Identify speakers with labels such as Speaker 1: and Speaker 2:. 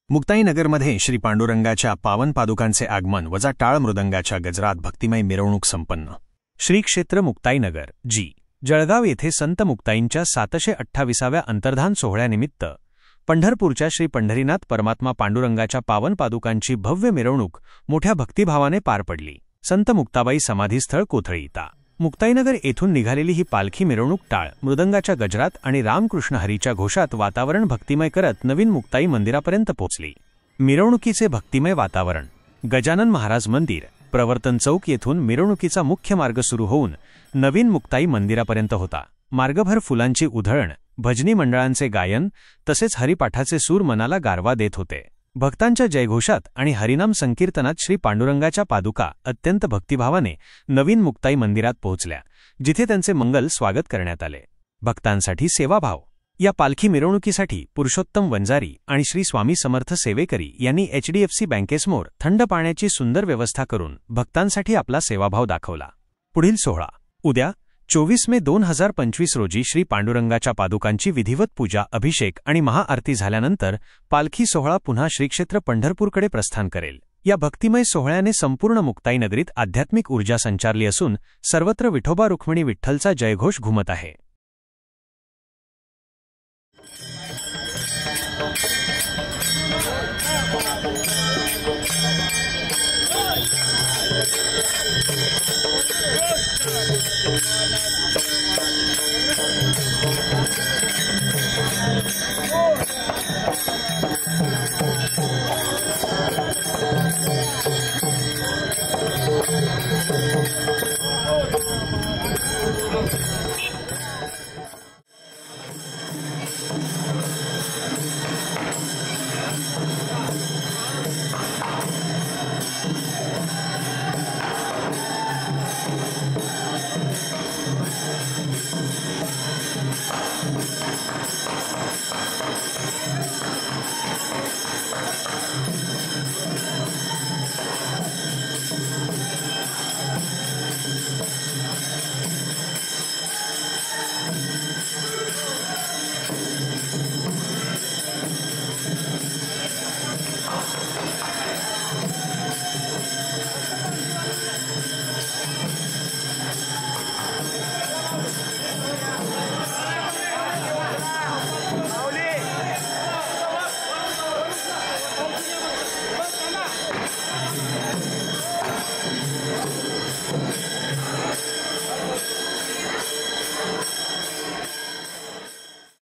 Speaker 1: मुक्ताईनगरमध्ये श्री पांडुरंगाच्या पावन पादुकांचे आगमन वजा टाळ मृदंगाच्या गजरात भक्तिमय मिरवणूक संपन्न। श्री क्षेत्र मुक्ताईनगर जी जळगाव येथे संत मुक्ताईंच्या 728व्या अंतर्धान सोहळ्यानिमित्त पंढरपूरच्या श्री पंढरीनाथ परमात्मा पांडुरंगाच्या पावन पादुकांची भव्य मिरवणूक मोठ्या भक्तिभावाने पार पडली। संत मुक्ताबाई समाधीस्थळ कोथळी ता मुक्ताईनगर येथून निघालेली ही पालखी मिरवणूक टाळ मृदंगाच्या गजरात आणि रामकृष्ण हरीच्या घोषात वातावरण भक्तिमय करत नवीन मुक्ताई मंदिरापर्यंत पोहोचली। मिरवणुकीचे भक्तिमय वातावरण गजानन महाराज मंदिर प्रवर्तन चौक येथून मिरवणुकीचा मुख्य मार्ग सुरू होऊन नवीन मुक्ताई मंदिरापर्यंत होता। मार्गभर फुलांची उधळण, भजनी मंडळांचे गायन तसेच हरिपाठाचे सूर मनाला गारवा देत होते। भक्तांच्या जयघोषात आणि हरिनाम संकीर्तनात श्री पांडुरंगाच्या पादुका अत्यंत भक्तिभावाने नवीन मुक्ताई मंदिरात पोहोचल्या, जिथे त्यांचे मंगल स्वागत करण्यात आले। भक्तांसाठी सेवाभाव या पालखी मिरवणुकीसाठी पुरुषोत्तम वंजारी आणि श्री स्वामी समर्थ सेवेकरी यांनी HDFC बँकेसमोर थंड पाण्याची सुंदर व्यवस्था करून भक्तांसाठी आपला सेवाभाव दाखवला। पुढील सोहळा उद्या 24 मे 2025 रोजी श्री पांडुरंगाच्या पादुकांची विधिवत पूजा, अभिषेक आणि महाआरती झाल्यानंतर पालखी सोहळा पुन्हा श्रीक्षेत्र पंढरपूरकडे प्रस्थान करेल। या भक्तिमय सोहळ्याने संपूर्ण मुक्ताई नगरीत आध्यात्मिक ऊर्जा संचारली असून सर्वत्र विठोबा रुक्मिणी विठ्ठलचा जयघोष घुमत आहे।